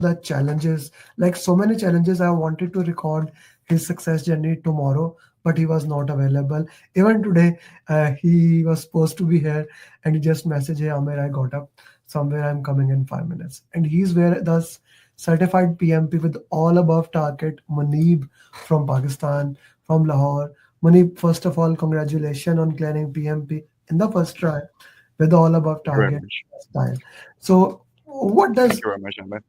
the challenges, like so many challenges. I wanted to record his success journey tomorrow, but he was not available. Even today, he was supposed to be here, and he just messaged, "Hey, Amir, I got up somewhere. I'm coming in 5 minutes." And he's where the certified PMP with all above target, Muneeb from Pakistan, from Lahore. Muneeb, first of all, congratulations on clearing PMP in the first try with all above Thank you very target much. style. So, what Thank does you very much, Ahmed.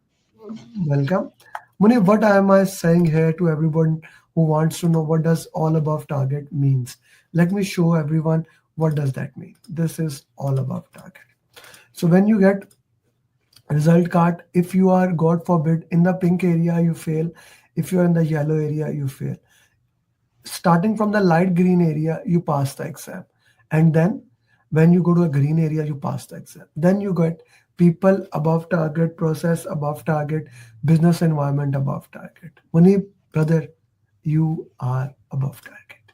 welcome, Muni? What am I saying here to everyone who wants to know what does all above target means? Let me show everyone what does that mean. This is all above target. So when you get result card, if you are God forbid in the pink area, you fail. If you are in the yellow area, you fail. Starting from the light green area, you pass the exam. And then when you go to a green area, you pass the exam. Then you get people above target, process above target, business environment above target. Muni, brother, you are above target.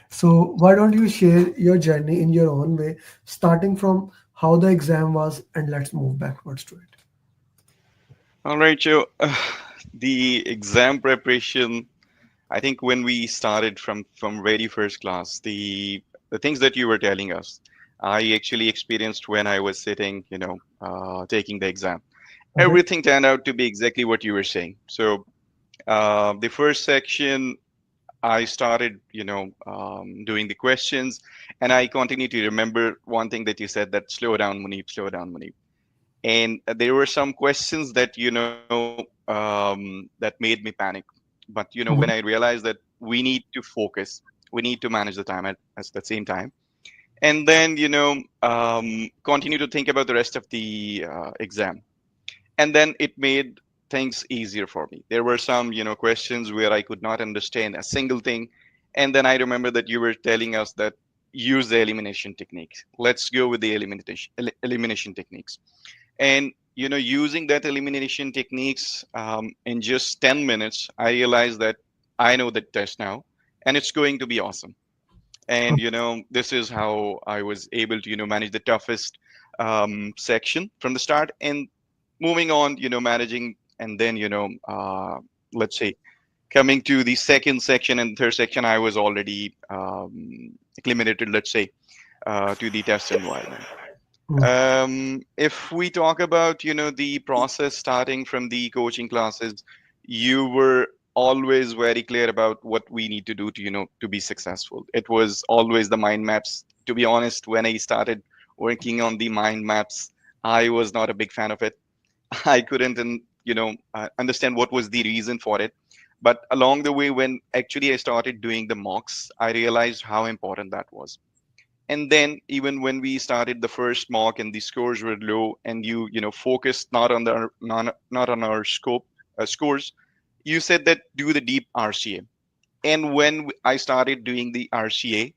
So why don't you share your journey in your own way, starting from how the exam was, and let's move backwards to it. All right, Joe. The exam preparation. I think when we started from very first class, the things that you were telling us, I actually experienced when I was sitting, taking the exam. Okay. Everything turned out to be exactly what you were saying. So the first section, I started, doing the questions, and I continue to remember one thing that you said, that slow down, Muneeb. And there were some questions that that made me panic. But when I Mhm. realized that we need to focus, we need to manage the time at the same time, and then continue to think about the rest of the exam, and then it made things easier for me. There were some questions where I could not understand a single thing, and then I remember that you were telling us that use the elimination techniques. Let's go with the elimination techniques. And using that elimination techniques, in just 10 minutes, I realized that I know the test now, and it's going to be awesome. And this is how I was able to manage the toughest section from the start, and moving on, managing, and then let's say, coming to the second section and third section, I was already acclimated, let's say, to the test environment. Mm. If we talk about, the process starting from the coaching classes, you were always very clear about what we need to do to, to be successful. It was always the mind maps. To be honest, when I started working on the mind maps, I was not a big fan of it. I couldn't, understand what was the reason for it. But along the way, when actually I started doing the mocks, I realized how important that was. And then even when we started the first mock and the scores were low, and you focused not on the not on our scores, you said that do the deep RCA. And when I started doing the RCA,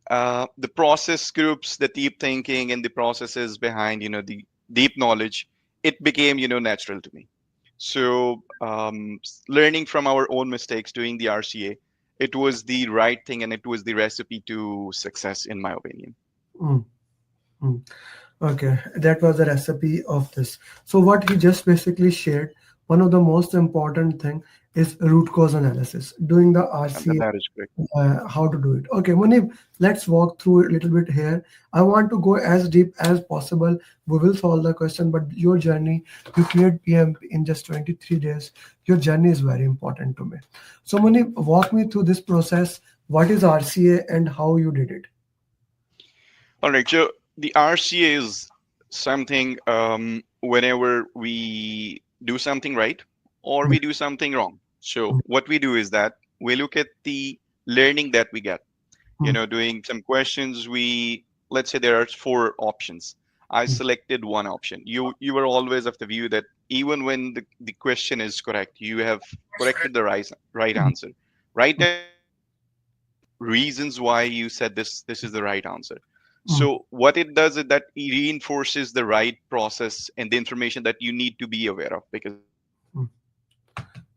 the process groups, the deep thinking, and the processes behind the deep knowledge, it became natural to me. So learning from our own mistakes, doing the RCA, it was the right thing, and it was the recipe to success, in my opinion. Mm. Mm. Okay, that was the recipe of this. So what he just basically shared, one of the most important thing is root cause analysis, doing the And that RCA, that is correct. how to do it. Okay, Munib, let's walk through it a little bit here. I want to go as deep as possible. We will solve the question, but your journey, you cleared PM in just 23 days. Your journey is very important to me. So Munib, walk me through this process. What is RCA and how you did it? All right. So the RCA is something, whenever we do something right or Mm, we do something wrong. So what we do is that we look at the learning that we get. mm, Doing some questions, let's say there are four options. I mm, selected one option. You were always of the view that even when the question is correct, you have corrected the right mm, answer. Write down reasons why you said this is the right answer. mm, So what it does is that it reinforces the right process and the information that you need to be aware of, because mm.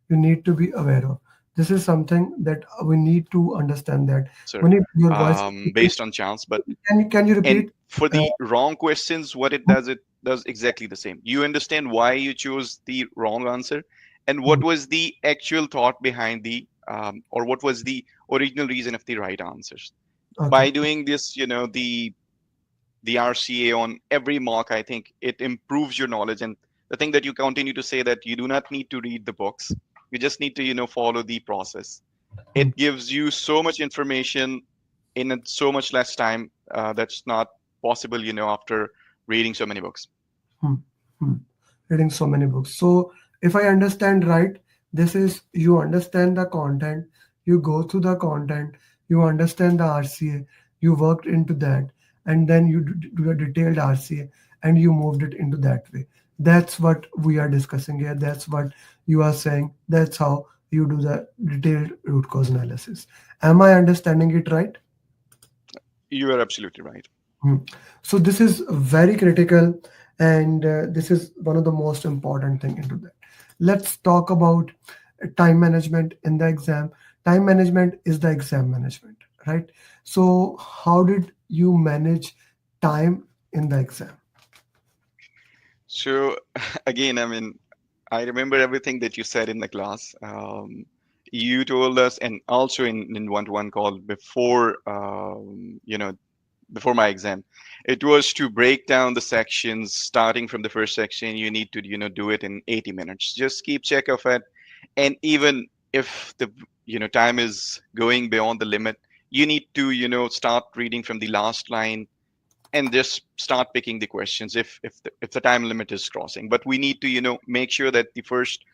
You need to be aware of. This is something that we need to understand that. answer, When your voice, based on chance. But can you and repeat? for Uh, the wrong questions, what it does, it does exactly the same. You understand why you chose the wrong answer, and what was the actual thought behind the or what was the original reason of the right answers. Okay. By doing this, the RCA on every mock, I think it improves your knowledge. And the thing that you continue to say, that you do not need to read the books, you just need to follow the process. Hmm. It gives you so much information in so much less time. That's not possible, after reading so many books. Hmm. Hmm. Reading so many books. So, if I understand right, this is you understand the content, you go through the content, you understand the RCA, you worked into that, and then you do a detailed RCA and you moved it into that way. That's what we are discussing here. That's what you are saying. That's how you do the detailed root cause analysis. Am I understanding it right? You are absolutely right. Hmm. So this is very critical, and this is one of the most important thing into that. Let's talk about time management in the exam. Time management is the exam management, right? So how did you manage time in the exam? So again, I mean, I remember everything that you said in the class. You told us, and also in one-to-one call before, before my exam, it was to break down the sections. Starting from the first section, you need to do it in 80 minutes. Just keep check of it, and even if the time is going beyond the limit, you need to start reading from the last line and just start picking the questions if the time limit is crossing. But we need to make sure that the first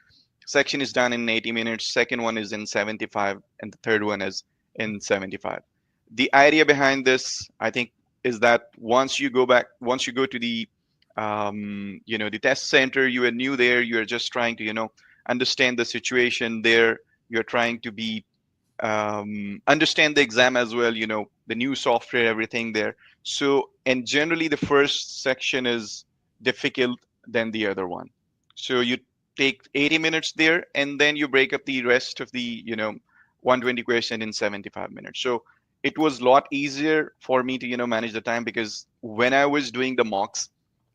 section is done in 80 minutes, second one is in 75, and the third one is in 75. The idea behind this, I think, is that once you go to the the test center, you are new there, you are just trying to understand the situation there, you're trying to be understand the exam as well, the new software, everything there. So, and generally the first section is difficult than the other one. So you take 80 minutes there, and then you break up the rest of the 120 question in 75 minutes. So it was a lot easier for me to manage the time, because when I was doing the mocks,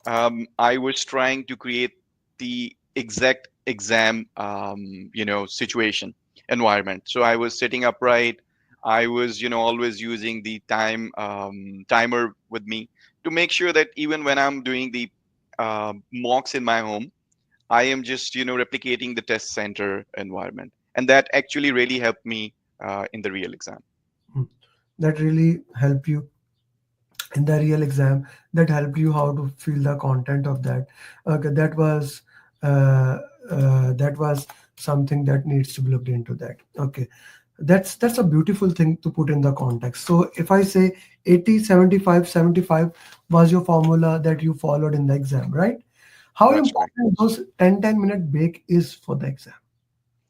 I was trying to create the exact exam situation environment. So I was sitting upright. I was always using the timer with me to make sure that even when I'm doing the mocks in my home, I am just replicating the test center environment, and that actually really helped me in the real exam. Hmm. That really help you in the real exam, that helped you how to feel the content of that. Okay, uh, that was something that needs to be looked into that. Okay, that's a beautiful thing to put in the context. So if I say 80, 75, 75 was your formula that you followed in the exam, right? How That's correct. important those 10-10 minute break is for the exam?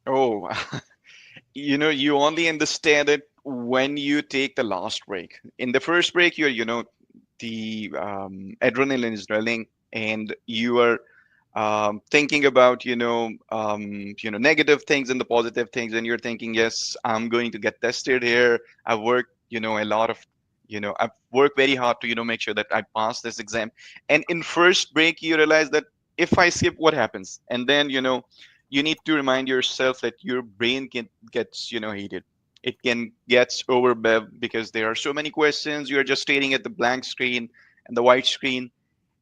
Oh, you only understand it when you take the last break. In the first break, the adrenaline is running, and you are thinking about negative things and the positive things, and you're thinking, yes, I'm going to get tested here. I've worked a lot of I've worked very hard to make sure that I pass this exam. And in first break, you realize that if I skip, what happens? And then you need to remind yourself that your brain can gets heated. It can gets overbev, because there are so many questions. You're just staring at the blank screen and the white screen,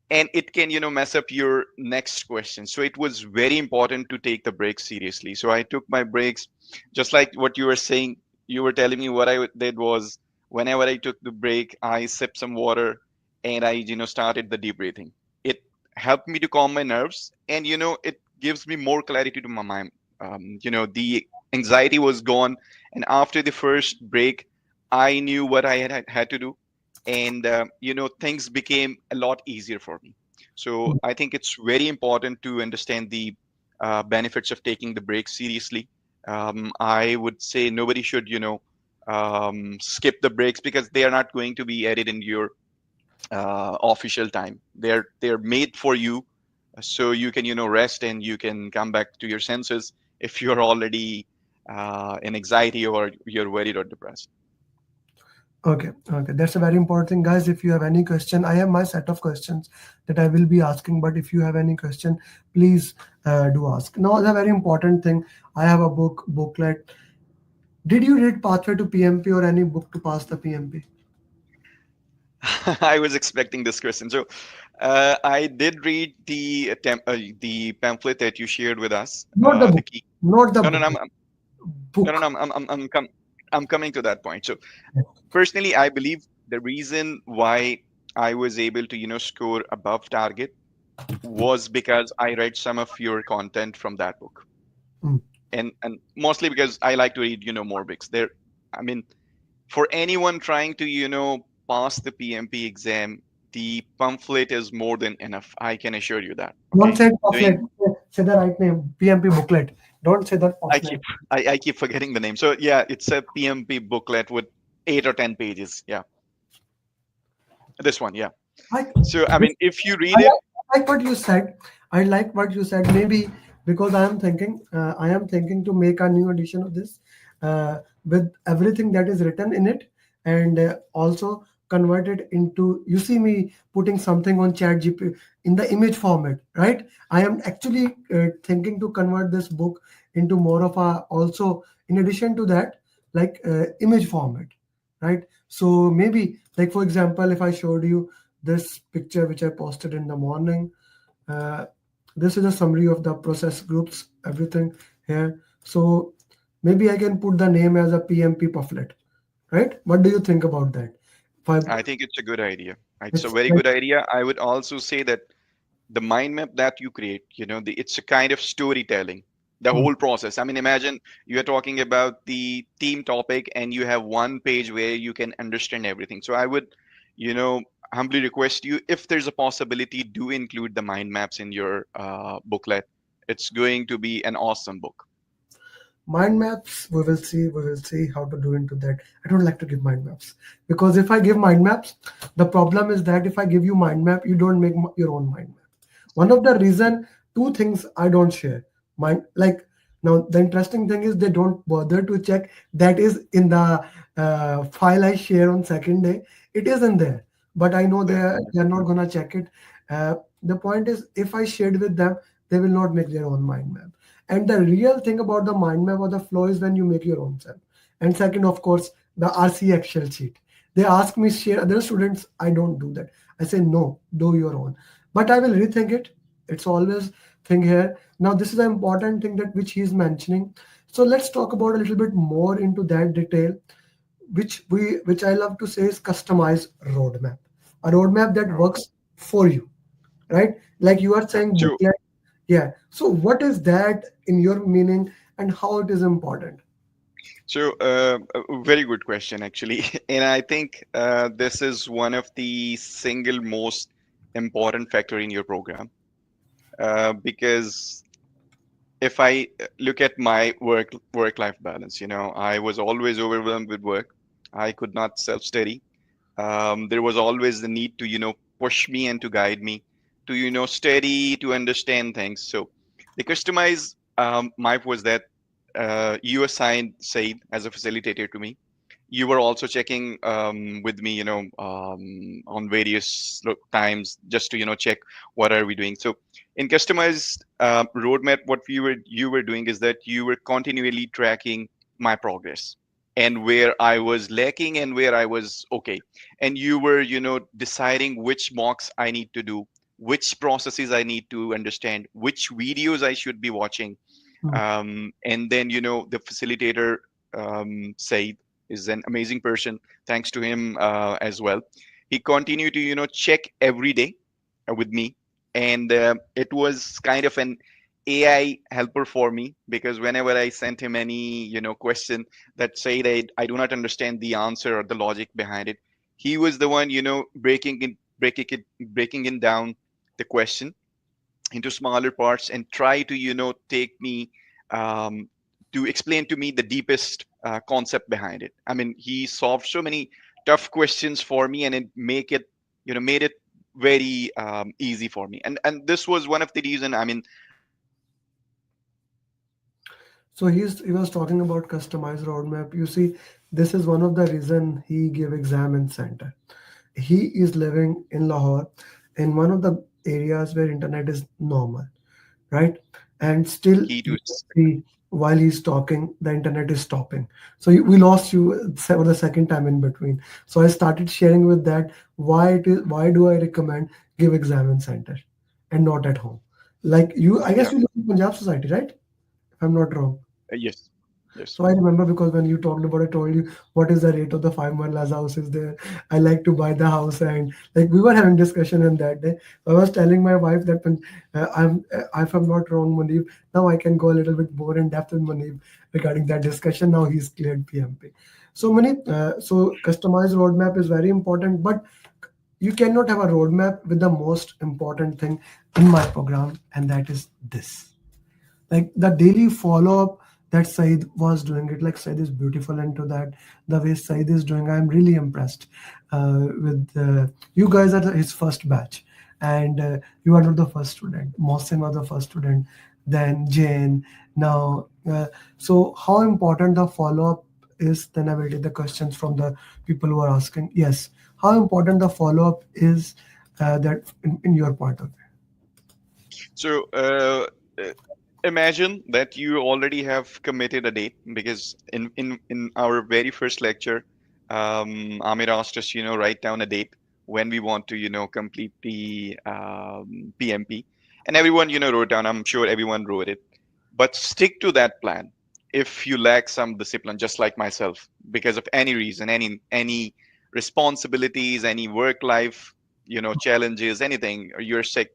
and it can mess up your next question. So it was very important to take the breaks seriously. So I took my breaks, just like what you were saying. You were telling me, what I did was, whenever I took the break, I sipped some water, and I started the deep breathing. It helped me to calm my nerves, and it gives me more clarity to my mind. The anxiety was gone, and after the first break, I knew what I had to do, and things became a lot easier for me. So I think it's very important to understand the benefits of taking the break seriously. I would say nobody should skip the breaks, because they are not going to be added in your official time. They're made for you, so you can rest, and you can come back to your senses if you're already in anxiety, or you're worried or depressed. Okay, okay, that's a very important thing, guys. If you have any question, I have my set of questions that I will be asking. But if you have any question, please do ask. Now, the very important thing, I have a booklet. Did you read Pathway to PMP or any book to pass the PMP? I was expecting this question. So, I did read the pamphlet that you shared with us. Not the The book, key. not the No, no, no, booklet, no, no, no. book. I'm coming to that point. So, personally, I believe the reason why I was able to, score above target was because I read some of your content from that book, Mm. and mostly because I like to read, more books. I mean, for anyone trying to, pass the PMP exam, the pamphlet is more than enough. I can assure you that. Don't Okay, say doing pamphlet. Say the right name. PMP booklet. Don't say that I keep pamphlet. I keep forgetting the name. So yeah, it's a PMP booklet with 8 or 10 pages. Yeah, this one. Yeah. I, So I mean, if you I read it, like what you said. I like what you said. Maybe because I am thinking to make a new edition of this with everything that is written in it, and also convert it into. You see me putting something on Chat GP in the image format, right? I am actually thinking to convert this book into more of a also. In addition to that, like image format, right? So maybe like for example, if I showed you this picture which I posted in the morning. Uh, this is a summary of the process groups, everything here. So maybe I can put the name as a PMP pamphlet, right? What do you think about that? If I, I think it's a good idea. It's a it's very like, good idea. I would also say that the mind map that you create, it's a kind of storytelling. The hmm, whole process. I mean, imagine you are talking about the team topic and you have one page where you can understand everything. So I would, you know, humbly request you, if there's a possibility, do include the mind maps in your booklet. It's going to be an awesome book. mind maps, we will see how to do into that. I don't like to give mind maps because if I give mind maps, the problem is that if I give you mind map, you don't make your own mind map. One of the reason, two things I don't share. Mind like now the interesting thing is they don't bother to check that is in the file I share on second day. It is in there, but I know Yeah. they are not gonna check it. The point is, if I shared with them, they will not make their own mind map. And the real thing about the mind map or the flow is when you make your own self. And second, of course, the RC Excel sheet. They ask me share other students. I don't do that. I say no, do your own. But I will rethink it. It's always thing here. Now this is an important thing that which he is mentioning. So let's talk about a little bit more into that detail, which I love to say is customized roadmap. A roadmap that Oh. works for you, right? Like you are saying So, booklet. Yeah. So what is that in your meaning and how it is important? a very good question, actually. And I think this is one of the single most important factor in your program, because if I look at my work life balance, I was always overwhelmed with work. I could not self study. There was always the need to push me and to guide me to study, to understand things. So the customized map was that you assigned Said as a facilitator to me. You were also checking with me, on various times, just to check what are we doing. So in customized roadmap, what you were doing is that you were continually tracking my progress and where I was lacking and where I was okay. And you were deciding which mocks I need to do, which processes I need to understand, which videos I should be watching. Hmm. And then the facilitator, Said, is an amazing person. Thanks to him as well. He continued to check every day with me, and it was kind of an AI helper for me, because whenever I sent him any question that say that I do not understand the answer or the logic behind it, he was the one breaking it down, the question into smaller parts, and try to take me, um, to explain to me the deepest concept behind it. I mean, he solved so many tough questions for me, and it made it very easy for me. And this was one of the reason, I mean, I was able to So he was talking about customized roadmap. You see, this is one of the reason he gave exam in center. He is living in Lahore, in one of the areas where internet is normal, right? And still, Key to you can success. see while he's talking, the internet is stopping. So we lost you for the second time in between. So I started sharing with that why it is, why do I recommend give exam in center and not at home? Like you, I Yeah. guess you live in Punjab society, right? If I'm not wrong. Yes. Yes. So I remember because when you talked about, I told you what is the rate of the 5 Marlas houses there. I like to buy the house, and like we were having discussion in that day. I was telling my wife that when if I'm not wrong, Muneeb, now I can go a little bit more in depth with Muneeb regarding that discussion. Now he's cleared PMP. So Muneeb, so customized roadmap is very important, but you cannot have a roadmap with the most important thing in my program, and that is this, like the daily follow up that Said was doing it. Like Said is beautiful into that. The way Said is doing, I'm really impressed with you guys are his first batch, and you are not the first student. Mohsin was the first student, then Jane. Now, so how important the follow up is? Then I will take the questions from the people who are asking. Yes, how important the follow up is that in your point of view. So uh, imagine that you already have committed a date because in our very first lecture, Amir asked us, write down a date when we want to, complete the PMP, and everyone, wrote down. I'm sure everyone wrote it, but stick to that plan. If you lack some discipline, just like myself, because of any reason, any responsibilities, any work life, challenges, anything, or you're sick,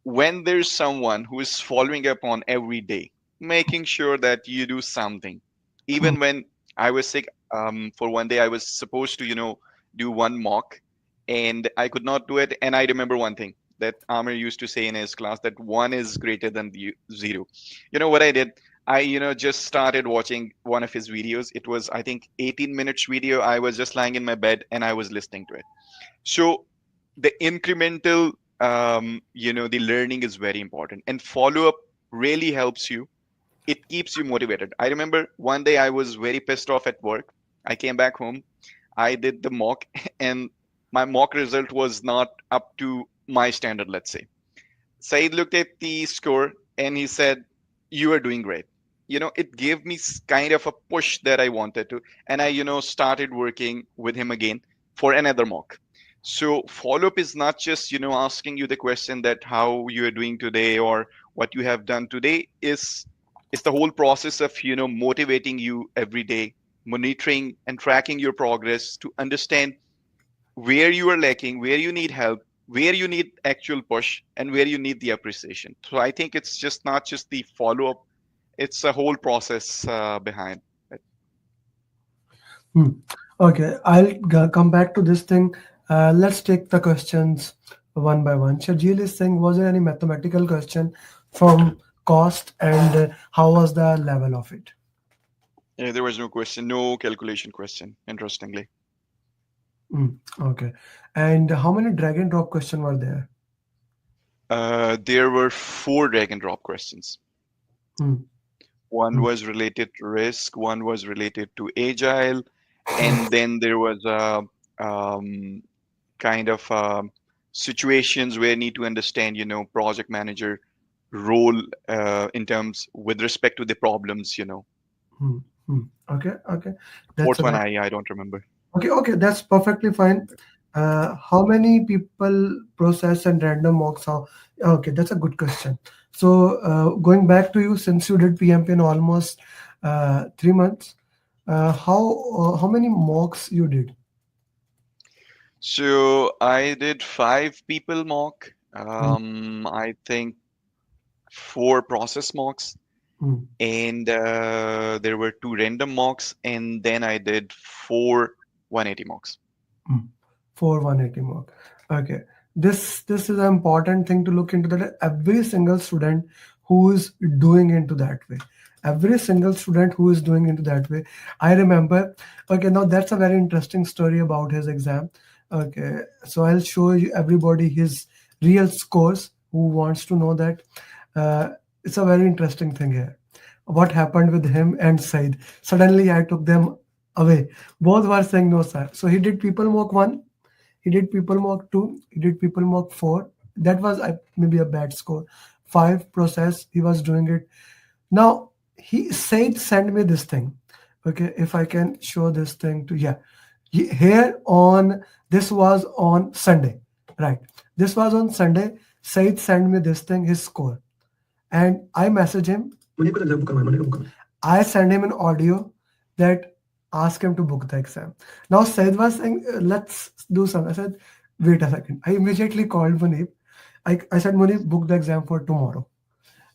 when there's someone who is following up on every day, making sure that you do something. Hmm. Even when I was sick, for one day, I was supposed to, do one mock and I could not do it. And I remember one thing that Amir used to say in his class, that one is greater than the zero. You know what I did? I, just started watching one of his videos. It was, I think, 18 minutes video. I was just lying in my bed and I was listening to it. So the incremental, the learning is very important, and follow up really helps you. It keeps you motivated. I remember one day I was very pissed off at work. I came back home, I did the mock, and my mock result was not up to my standard, let's say. Said looked at the score and he said, "You are doing great." It gave me kind of a push that I wanted to, and I, started working with him again for another mock. So follow up is not just, asking you the question that how you are doing today or what you have done today. Is the whole process of, motivating you every day, monitoring and tracking your progress to understand where you are lacking, where you need help, where you need actual push, and where you need the appreciation. So I think it's just not just the follow up; it's a whole process behind it. Hmm. Okay, I'll come back to this thing. Let's take the questions one by one. Shajil is saying, was there any mathematical question from cost and how was the level of it? Yeah, there was no question, no calculation question. Interestingly, Hmm. Okay, and how many drag and drop question were there? there were four drag and drop questions. Hmm. One Hmm. was related to risk, one was related to agile, and then there was a kind of situations where you need to understand, project manager role in terms with respect to the problems. Hmm. Hmm. Okay, okay, that's Fourth a one, very I don't remember. okay. Okay, that's perfectly fine. How many people process and random mocks? How? Okay, that's a good question. So going back to you, since you did PMP in almost 3 months, how many mocks you did? So I did five people mock. Mm, I think four process mocks, mm, and there were two random mocks, and then I did four 180 mocks. mm. For 180 mock. Okay. This is an important thing to look into, that every single student who is doing into that way. Every single student who is doing into that way. I remember, okay, now that's a very interesting story about his exam. Okay, so I'll show you everybody his real scores who wants to know that. Uh, it's a very interesting thing here. what happened with him and Said. Suddenly I took them away. Both were saying no, sir. So he did people mock 1, he did people mock 2, he did people mock 4. That was maybe a bad score. 5 process, he was doing it. Now he said, send me this thing. Okay, if I can show this thing to, yeah. Here on, this was on Sunday, right? This was on Sunday. Said send me this thing, his score. And I message him. I send him an audio that ask him to book the exam. Now Said was saying, let's do something. I said, wait a second. I immediately called Muneeb. I said, Muneeb, book the exam for tomorrow.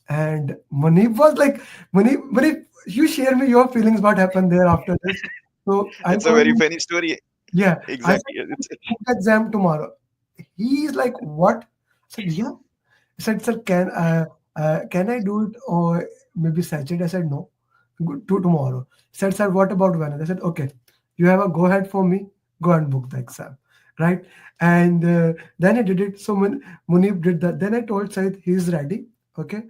And Muneeb was like, Muneeb, you share me your feelings, what happened there after this. So I It's a told very him, funny story. yeah, I said, Exactly. book the exam tomorrow. He's like, what? I said, yeah. He said, sir, can I do it or maybe Saturday? I said, no, to tomorrow. He said, sir, what about Wednesday? I said, okay, you have a go ahead for me, go and book the exam, right? And then he did it. So when Munib did that, then I told Said he's ready, okay,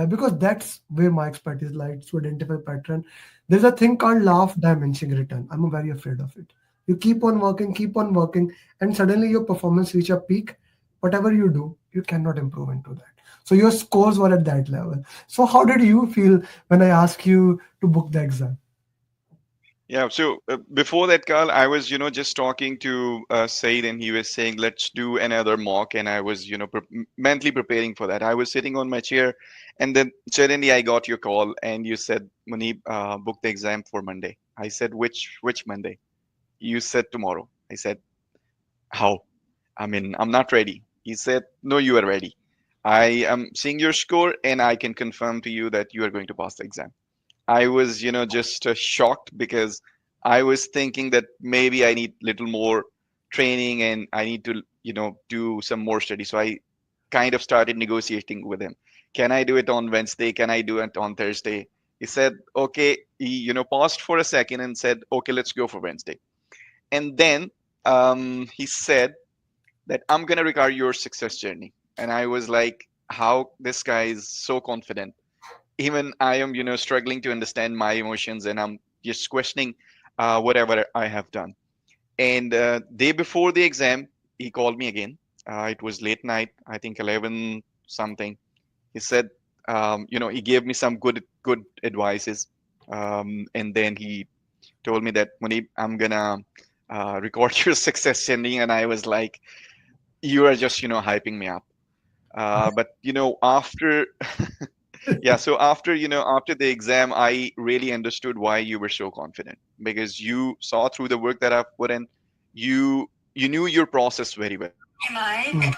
because that's where my expertise lies, to identify pattern. There's a thing called law of diminishing return. I'm very afraid of it. You keep on working, and suddenly your performance reach a peak. Whatever you do, you cannot improve into that. So your scores were at that level. So how did you feel when I asked you to book the exam? Yeah. So before that, Carl, I was, just talking to Said, and he was saying, let's do another mock. And I was, mentally preparing for that. I was sitting on my chair, and then suddenly I got your call, and you said, Muneeb, book the exam for Monday. I said, which Monday? You said tomorrow. I said, how? I mean, I'm not ready. He said, no, you are ready. I am seeing your score, and I can confirm to you that you are going to pass the exam. I was, just shocked because I was thinking that maybe I need little more training and I need to, do some more study. So I kind of started negotiating with him. Can I do it on Wednesday? Can I do it on Thursday? He said, okay. He, paused for a second and said, okay, let's go for Wednesday. And then he said that I'm going to record your success journey. And I was like, how this guy is so confident. Even I am, struggling to understand my emotions, and I'm just questioning whatever I have done. And day before the exam, he called me again. It was late night, I think 11 something. He said, he gave me some good advices, and then he told me that, Muneeb, I'm gonna record your success journey, and I was like, you are just, hyping me up. But after yeah, so after the exam, I really understood why you were so confident, because you saw through the work that I've put in. You knew your process very well. Hmm,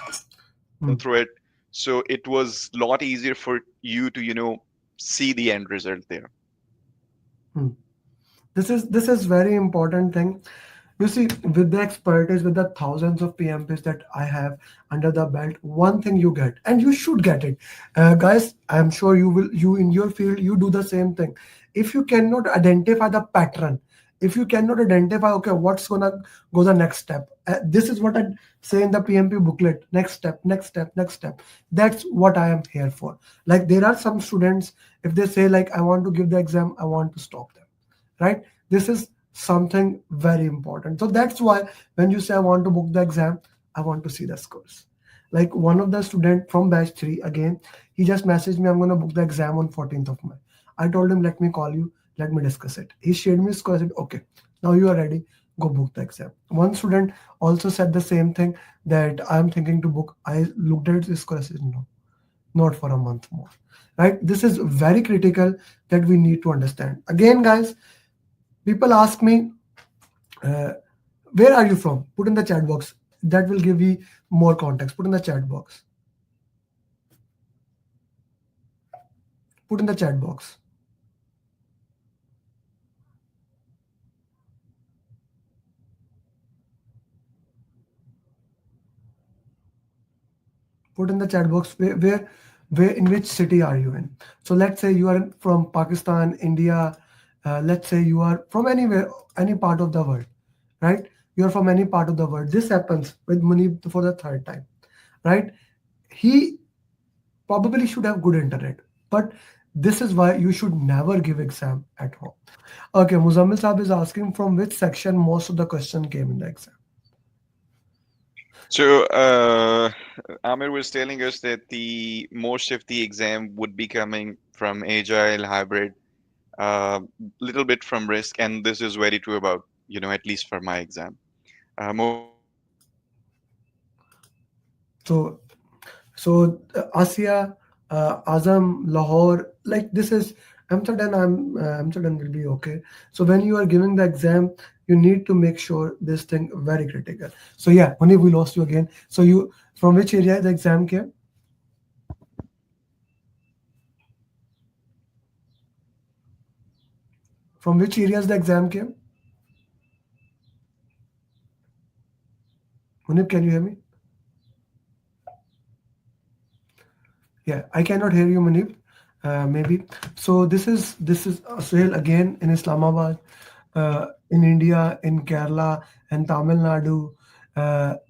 hmm, Through it, so it was a lot easier for you to see the end result there. hmm. This is very important thing. You see, with the expertise, with the thousands of PMPs that I have under the belt, one thing you get, and you should get it, guys. I'm sure you will. You in your field, you do the same thing. If you cannot identify the pattern, if you cannot identify, okay, what's gonna go the next step. This is what I say in the PMP booklet. Next step, next step, next step. That's what I am here for. Like there are some students, if they say like I want to give the exam, I want to stop them, right? This is something very important. So that's why when you say I want to book the exam, I want to see the scores. Like one of the student from batch 3, again, he just messaged me, I'm going to book the exam on 14th of May. I told him, let me call you, let me discuss it. He shared me score. I said, okay, now you are ready, go book the exam. One student also said the same thing, that I'm thinking to book. I looked at his score. I said, no, not for a month more, right? This is very critical that we need to understand. Again, guys, people ask me, uh, where are you from? Put in the chat box. That will give you more context. Put in the chat box. Put in the chat box. Put in the chat box where in which city are you in. So let's say you are from Pakistan, India. Let's say you are from anywhere, any part of the world, right? You are from any part of the world. This happens with Muneeb for the third time, right? He probably should have good internet, but This is why you should never give exam at home. Okay, Muzammil Saab is asking from which section most of the question came in the exam. So Amir was telling us that the most of the exam would be coming from agile, hybrid, a little bit from risk, and this is very true about, at least for my exam. Most of the exam would be coming from risk. So, Asia, Azam, Lahore, like this is Amsterdam. Amsterdam will be okay. So when you are giving the exam, you need to make sure this thing very critical. So yeah, only we lost you again. So you from which area the exam came? From which areas the exam came? Munib, can you hear me? Yeah, I cannot hear you, Munib. Maybe. So this is Suhail again in Islamabad, in India, in Kerala, and Tamil Nadu.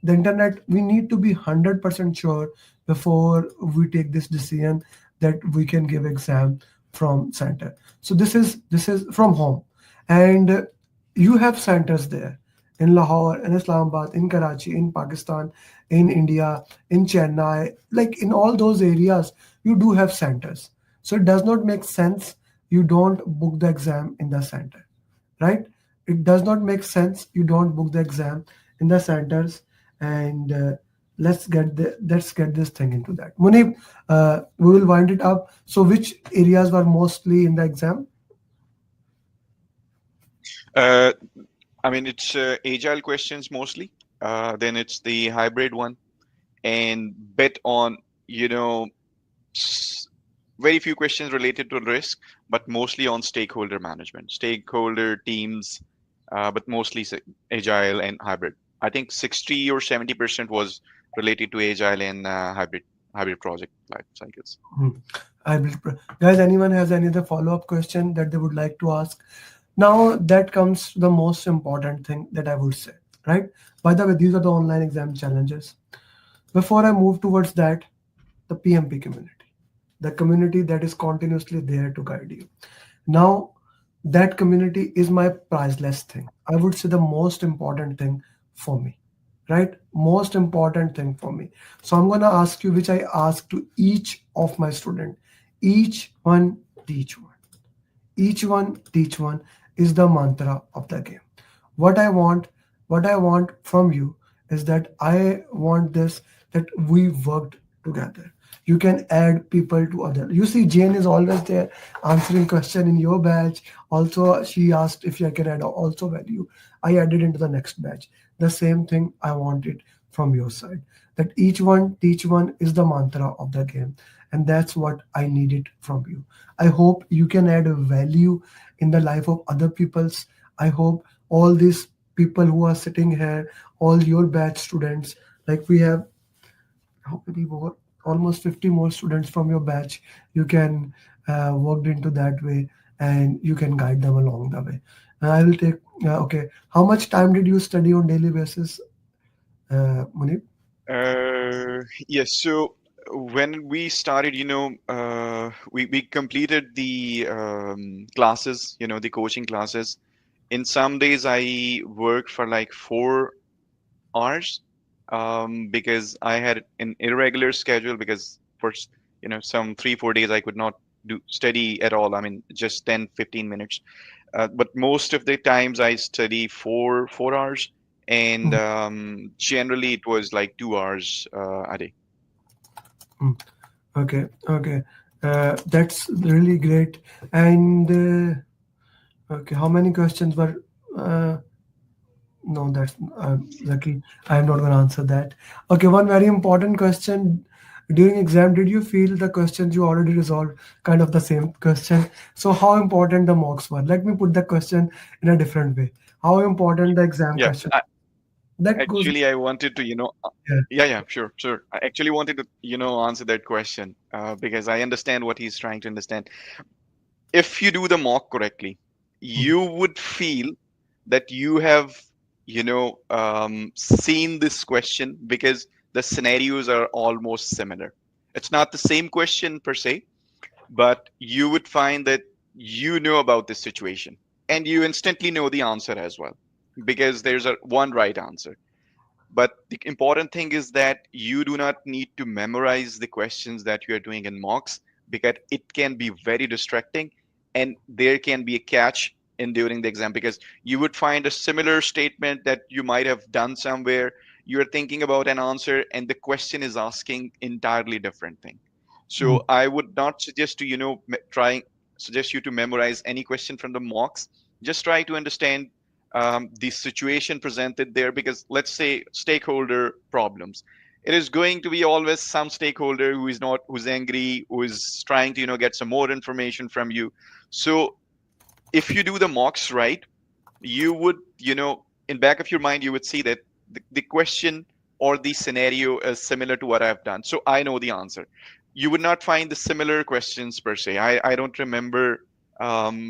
The internet. We need to be 100% sure before we take this decision that we can give exam from center. So this is from home, and you have centers there in Lahore, in Islamabad, in Karachi, in Pakistan, in India, in Chennai, like in all those areas, you do have centers. So it does not make sense you don't book the exam in the center, right? It does not make sense you don't book the exam in the centers, and let's get this thing into that. Munib, we will wind it up. So which areas were mostly in the exam? Uh, I mean, it's agile questions mostly. Then it's the hybrid one, and bet on, you know, s- very few questions related to risk, but mostly on stakeholder management, stakeholder teams, but mostly agile and hybrid. I think 60 or 70% was related to agile and hybrid project life cycles. Hmm. I will, guys, anyone has any other follow-up question that they would like to ask? Now that comes to the most important thing that I would say, right? By the way, these are the online exam challenges. Before I move towards that, the PMP community, the community that is continuously there to guide you. Now, that community is my priceless thing. I would say the most important thing for me, right? Most important thing for me. So I'm gonna ask you, which I ask to each of my student, each one teach one. Each one teach one is the mantra of the game. What I want, what I want from you is that I want this that we worked together. You can add people to other. You see, Jane is always there answering question in your batch. Also, she asked if I can add also value. I added into the next batch. The same thing I wanted from your side. That each one teach one is the mantra of the game, and that's what I needed from you. I hope you can add a value in the life of other people's. I hope all these people who are sitting here, all your batch students, like we have how many more? Almost 50 more students from your batch. You can work into that way, and you can guide them along the way. I will take. Okay, how much time did you study on daily basis, Munib? Yes. So when we started, we completed the classes, the coaching classes. In some days, I worked for like 4 hours because I had an irregular schedule because for some 3 4 days I could not do study at all. I mean, just 10 15 minutes. But most of the times I study 4 hours, and Mm, generally it was like 2 hours a day. mm. Okay, okay. That's really great. And okay, how many questions were? Uh, no, that's lucky. I'm not going to answer that. Okay, one very important question. During exam, did you feel the questions you already resolved kind of the same question? So, how important the mocks were? Let me put the question in a different way. How important the exam Yeah, question? That goes. actually I wanted to Yeah. yeah, sure, I actually wanted to answer that question because I understand what he's trying to understand. If you do the mock correctly, Mm, you would feel that you have seen this question because the scenarios are almost similar. It's not the same question per se, but you would find that you know about this situation and you instantly know the answer as well, because there's a one right answer. But the important thing is that you do not need to memorize the questions that you are doing in mocks, because it can be very distracting, and there can be a catch in during the exam, because you would find a similar statement that you might have done somewhere. You're thinking about an answer and the question is asking entirely different thing. Mm, So I would not suggest to trying suggest you to memorize any question from the mocks. Just try to understand the situation presented there, because let's say stakeholder problems, it is going to be always some stakeholder who is not who's angry, who is trying to get some more information from you. So if you do the mocks right, you would in back of your mind you would see that the question or the scenario is similar to what I've done, so I know the answer. You would not find the similar questions per se. I don't remember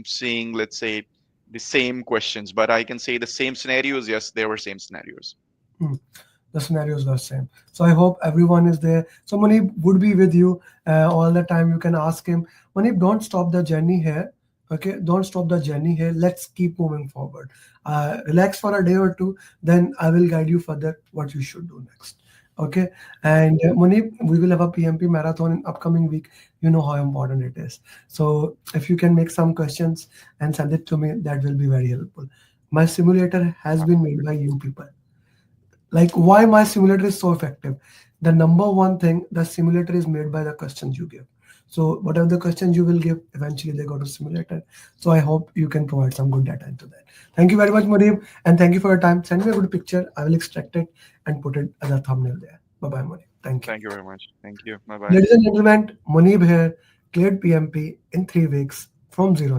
seeing, let's say, the same questions, but I can say the same scenarios. Yes, there were same scenarios. mm. The scenarios were same. So I hope everyone is there. So Muneeb would be with you all the time. You can ask him, Muneeb, don't stop the journey here. Okay, don't stop the journey here. Let's keep moving forward. Relax for a day or two, then I will guide you further what you should do next. Okay, and Muneeb, we will have a PMP marathon in upcoming week. You know how important it is. So if you can make some questions and send it to me, that will be very helpful. My simulator has been made by you people. Like, why my simulator is so effective? The number one thing, the simulator is made by the questions you give. So whatever the questions you will give, eventually they go to simulator. So I hope you can provide some good data into that. Thank you very much, Muneeb, and thank you for your time. Send me a good picture. I will extract it and put it as a thumbnail there. Bye bye, Muneeb. Thank you. Thank you very much. Thank you. Bye bye. Ladies and gentlemen, Muneeb here, cleared PMP in 3 weeks from zero.